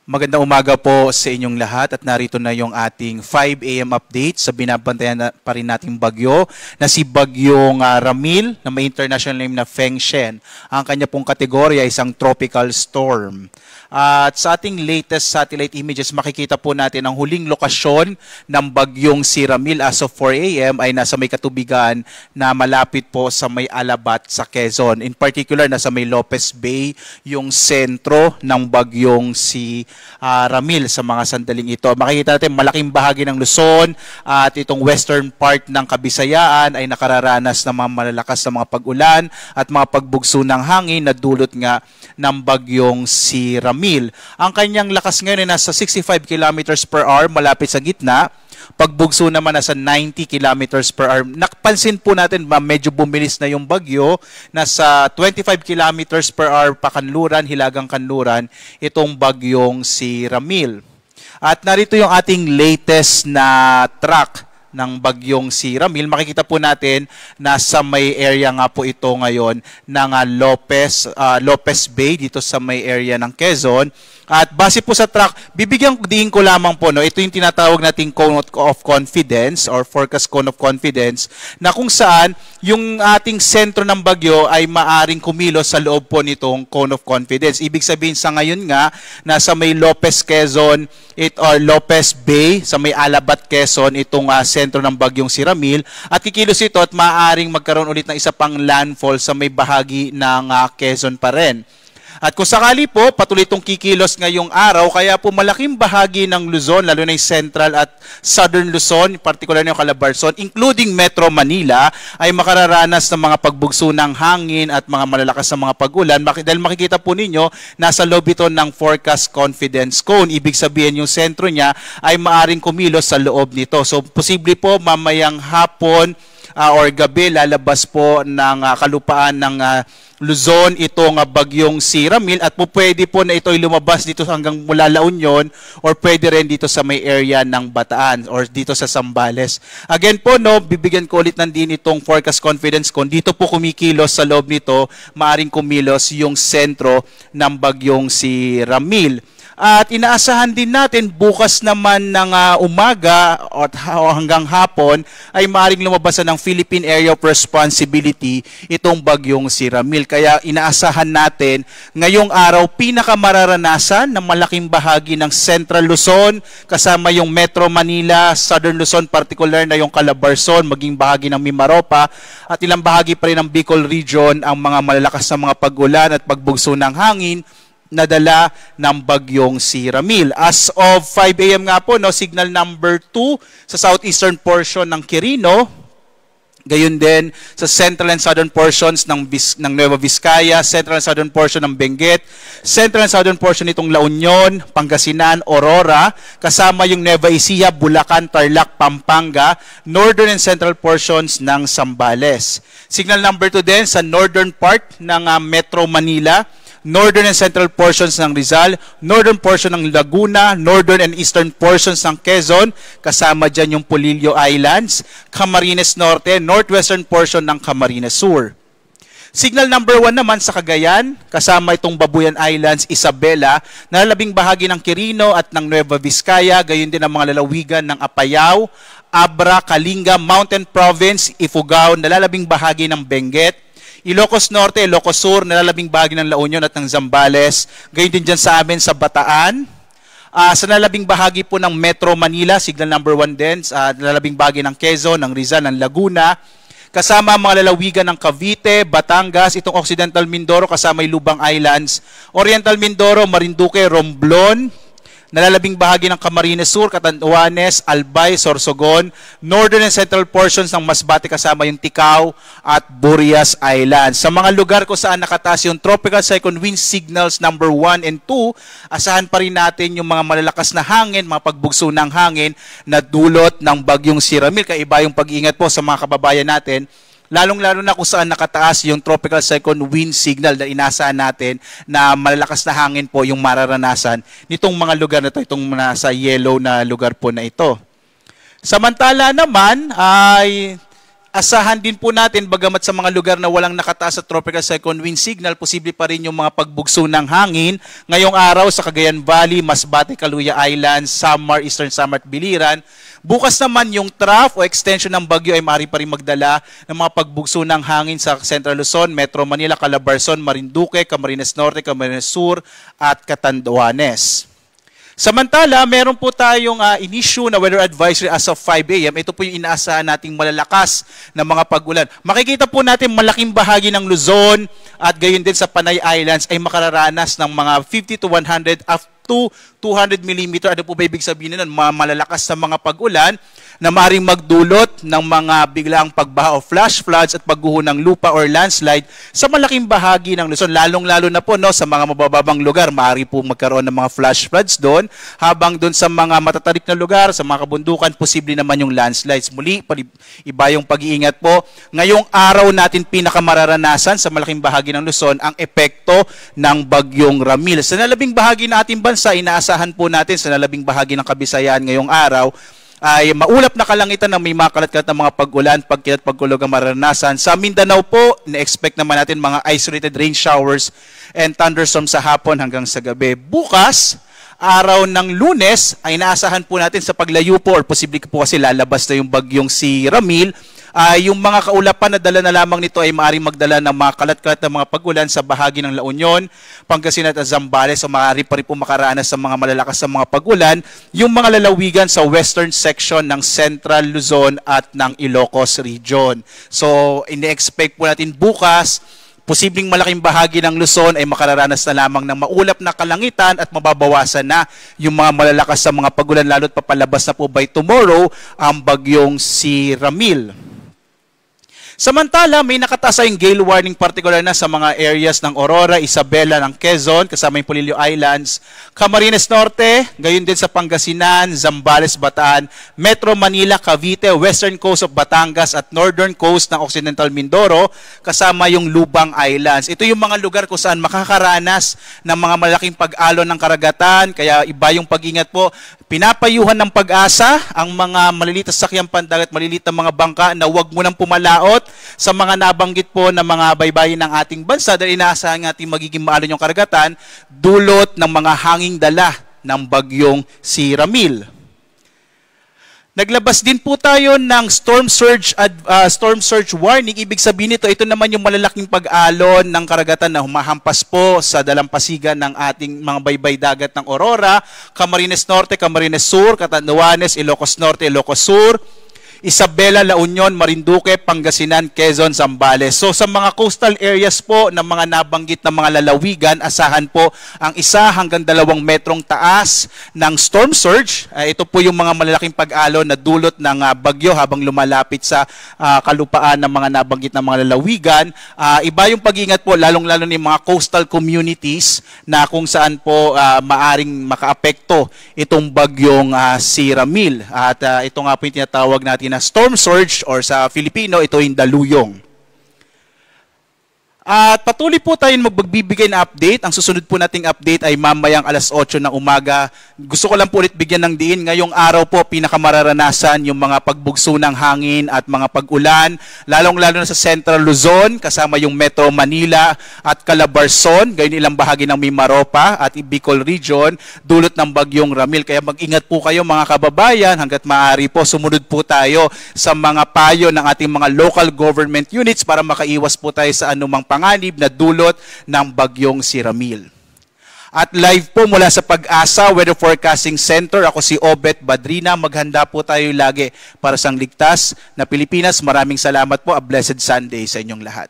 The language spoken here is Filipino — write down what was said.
Magandang umaga po sa inyong lahat at narito na yung ating 5 AM update sa binabantayan pa rin nating bagyo na si Bagyong Ramil na may international name na Feng Shen. Ang kanya pong kategorya ay isang tropical storm. At sa ating latest satellite images, makikita po natin ang huling lokasyon ng bagyong si Ramil as of 4 AM ay nasa may katubigan na malapit po sa may Alabat sa Quezon. In particular, nasa may Lopez Bay, yung sentro ng bagyong si Ramil sa mga sandaling ito. Makikita natin malaking bahagi ng Luzon at itong western part ng Kabisayaan ay nakararanas ng mga malalakas na mga pag-ulan at mga pagbugso ng hangin na dulot nga ng bagyong si Ramil. Ang kanyang lakas ngayon ay nasa 65 kilometers per hour malapit sa gitna. Pagbugso naman nasa 90 kilometers per hour. Napansin po natin medyo bumilis na yung bagyo. Nasa 25 kilometers per hour pa kanluran, hilagang kanluran, itong bagyong si Ramil. At narito yung ating latest na track ng bagyong si Ramil. Makikita po natin nasa may area nga po ito ngayon ng Lopez Bay dito sa may area ng Quezon. At base po sa track, bibigyan din ko lamang po, no, ito yung tinatawag nating cone of confidence or forecast cone of confidence na kung saan yung ating sentro ng bagyo ay maaring kumilos sa loob po nitong cone of confidence. Ibig sabihin sa ngayon nga, nasa may Lopez Quezon or Lopez Bay, sa may Alabat Quezon, itong sentro ng bagyong si Ramil at kikilos ito at maaring magkaroon ulit ng isa pang landfall sa may bahagi ng Quezon pa rin. At kung sakali po, patuloy itong kikilos ngayong araw, kaya po malaking bahagi ng Luzon, lalo na yung central at southern Luzon, particular na yung Calabarzon, including Metro Manila, ay makararanas ng mga pagbugso ng hangin at mga malalakas na mga pag-ulan. Dahil makikita po ninyo, nasa loob ito ng forecast confidence cone. Ibig sabihin yung sentro niya ay maaring kumilos sa loob nito. So, posible po mamayang hapon or gabi lalabas po ng kalupaan ng Luzon itong bagyong si Ramil at po pwede po na ito ay lumabas dito hanggang mula La Union or pwede rin dito sa may area ng Bataan or dito sa Zambales. Again po, no, bibigyan ko ulit ng din itong forecast confidence kung dito po kumikilos sa loob nito, maaring kumilos yung sentro ng bagyong si Ramil. At inaasahan din natin bukas naman ng umaga at hanggang hapon ay maaaring lumabas ng Philippine Area of Responsibility itong bagyong si Ramil. Kaya inaasahan natin ngayong araw pinakamararanasan ng malaking bahagi ng Central Luzon kasama yung Metro Manila, Southern Luzon, particular na yung Calabarzon, maging bahagi ng Mimaropa at ilang bahagi pa rin ng Bicol Region ang mga malalakas na mga pag-ulan at pagbugso ng hangin nadala ng bagyong si Ramil. As of 5 AM nga po, no, signal number 2 sa southeastern portion ng Quirino, gayon din sa central and southern portions ng Nueva Vizcaya, central and southern portion ng Benguet, central and southern portion nitong La Union, Pangasinan, Aurora, kasama yung Nueva Ecija, Bulacan, Tarlac, Pampanga, northern and central portions ng Zambales. Signal number 2 din sa northern part ng Metro Manila, northern and central portions ng Rizal, northern portion ng Laguna, northern and eastern portions ng Quezon, kasama dyan yung Polillo Islands, Camarines Norte, northwestern portion ng Camarines Sur. Signal number 1 naman sa Cagayan, kasama itong Babuyan Islands, Isabela, nalalabing bahagi ng Quirino at ng Nueva Vizcaya, gayon din ang mga lalawigan ng Apayao, Abra, Kalinga, Mountain Province, Ifugao, nalalabing bahagi ng Benguet, Ilocos Norte, Ilocos Sur, nalalabing bahagi ng La Union at ng Zambales. Gayon din dyan sa amin sa Bataan. Sa nalalabing bahagi po ng Metro Manila, signal number 1 din. Nalalabing bahagi ng Quezon, ng Rizal, ng Laguna. Kasama ang mga lalawigan ng Cavite, Batangas, itong Occidental Mindoro, kasama yung Lubang Islands. Oriental Mindoro, Marinduque, Romblon. Nalalabing bahagi ng Camarines Sur, Catanduanes, Albay, Sorsogon, northern and central portions ng Masbate kasama yung Ticao at Burias Islands. Sa mga lugar kung saan nakataas yung tropical cyclone wind signals number 1 and 2, asahan pa rin natin yung mga malalakas na hangin, mga pagbugso ng hangin na dulot ng bagyong si Ramil. Kaiba yung pag-iingat po sa mga kababayan natin, lalong-lalo na kung saan nakataas yung tropical cyclone wind signal na inaasahan natin na malalakas na hangin po yung mararanasan nitong mga lugar na ito, itong nasa yellow na lugar po na ito. Samantala naman ay Asahan din po natin, bagamat sa mga lugar na walang nakataas sa tropical cyclone wind signal, posible pa rin yung mga pagbugso ng hangin. Ngayong araw sa Cagayan Valley, Masbate, Caluya Islands, Samar, Eastern Samar at Biliran. Bukas naman yung trough o extension ng bagyo ay maaari pa rin magdala ng mga pagbugso ng hangin sa Central Luzon, Metro Manila, Calabarzon, Marinduque, Camarines Norte, Camarines Sur at Catanduanes. Samantala, meron po tayong in-issue na weather advisory as of 5 a.m. Ito po yung inaasahan nating malalakas na mga pag-ulan. Makikita po natin malaking bahagi ng Luzon at gayon din sa Panay Islands ay makararanas ng mga 50 to 100 up to 200 mm. Ano po ba ibig sabihin nun? Malalakas sa mga pag-ulan na maaaring magdulot ng mga biglang pagbaha o flash floods at pagguho ng lupa or landslide sa malaking bahagi ng Luzon. Lalong-lalo na po no, sa mga mabababang lugar, maaari po magkaroon ng mga flash floods doon. Habang doon sa mga matatarik na lugar, sa mga kabundukan, posible naman yung landslides. Muli, iba yung pag-iingat po. Ngayong araw natin pinakamararanasan sa malaking bahagi ng Luzon ang epekto ng bagyong Ramil. Sa nalabing bahagi ng ating bansa, inaasahan po natin sa nalabing bahagi ng Kabisayan ngayong araw, ay maulap na kalangitan na may makalat-kalat na mga pag-ulan, pagkilat, pagkulog ang maranasan. Sa Mindanao po, na-expect naman natin mga isolated rain showers and thunderstorms sa hapon hanggang sa gabi. Bukas, araw ng Lunes, ay naasahan po natin sa paglayo po or posible po kasi lalabas na yung bagyong si Ramil. Yung mga kaulapan na dala na lamang nito ay maaaring magdala ng mga kalat-kalat na mga pag-ulan sa bahagi ng La Union, Pangasinan at Zambales. So maaari pa rin po makaranas sa mga malalakas na mga pag-ulan, yung mga lalawigan sa western section ng Central Luzon at ng Ilocos Region. So ini-expect po natin bukas, posibleng malaking bahagi ng Luzon ay makararanas na lamang ng maulap na kalangitan at mababawasan na yung mga malalakas sa mga pag-ulan, lalo't papalabas na po by tomorrow ang bagyong si Ramil. Samantala, may nakataas yung gale warning particular na sa mga areas ng Aurora, Isabela ng Quezon, kasama yung Polillo Islands, Camarines Norte, gayon din sa Pangasinan, Zambales, Bataan, Metro Manila, Cavite, Western Coast of Batangas at Northern Coast ng Occidental Mindoro, kasama yung Lubang Islands. Ito yung mga lugar kung saan makakaranas ng mga malaking pag-alon ng karagatan, kaya iba yung pag-ingat po. Pinapayuhan ng Pag-asa ang mga maliliit na sakyang pandagat, maliliit na mga bangka na huwag mo nang pumalaot sa mga nabanggit po na mga baybayin ng ating bansa dahil inaasahan natin magiging maalon yung karagatan dulot ng mga hanging dala ng bagyong si Ramil. Naglabas din po tayo ng storm surge warning. Ibig sabihin nito, ito naman yung malalaking pag-alon ng karagatan na humahampas po sa dalampasigan ng ating mga baybay dagat ng Aurora, Camarines Norte, Camarines Sur, Catanduanes, Ilocos Norte, Ilocos Sur, Isabela, La Union, Marinduque, Pangasinan, Quezon, Zambales. So sa mga coastal areas po ng mga nabanggit na mga lalawigan, asahan po ang 1 hanggang 2 metrong taas ng storm surge. Ito po yung mga malalaking pag-alon na dulot ng bagyo habang lumalapit sa kalupaan ng mga nabanggit na mga lalawigan. Iba yung pag-ingat po, lalong-lalo ng mga coastal communities na kung saan po maaring makaapekto itong bagyong si Ramil. At ito nga po yung tinatawag natin na storm surge or sa Filipino, ito yung daluyong. At patuloy po tayong magbibigay ng update. Ang susunod po nating update ay mamayang 8:00 ng umaga. Gusto ko lang po ulit bigyan ng diin. Ngayong araw po, pinakamararanasan yung mga pagbugso ng hangin at mga pag-ulan, lalong-lalo na sa Central Luzon, kasama yung Metro Manila at Calabarzon, gayon ilang bahagi ng Mimaropa at Bicol Region, dulot ng bagyong Ramil. Kaya mag-ingat po kayo mga kababayan, hanggat maaari po, sumunod po tayo sa mga payo ng ating mga local government units para makaiwas po tayo sa anumang panganib na dulot ng bagyong si Ramil. At live po mula sa Pag-asa Weather Forecasting Center, ako si Obet Badrina. Maghanda po tayo lagi para sa ligtas na Pilipinas. Maraming salamat po. A blessed Sunday sa inyong lahat.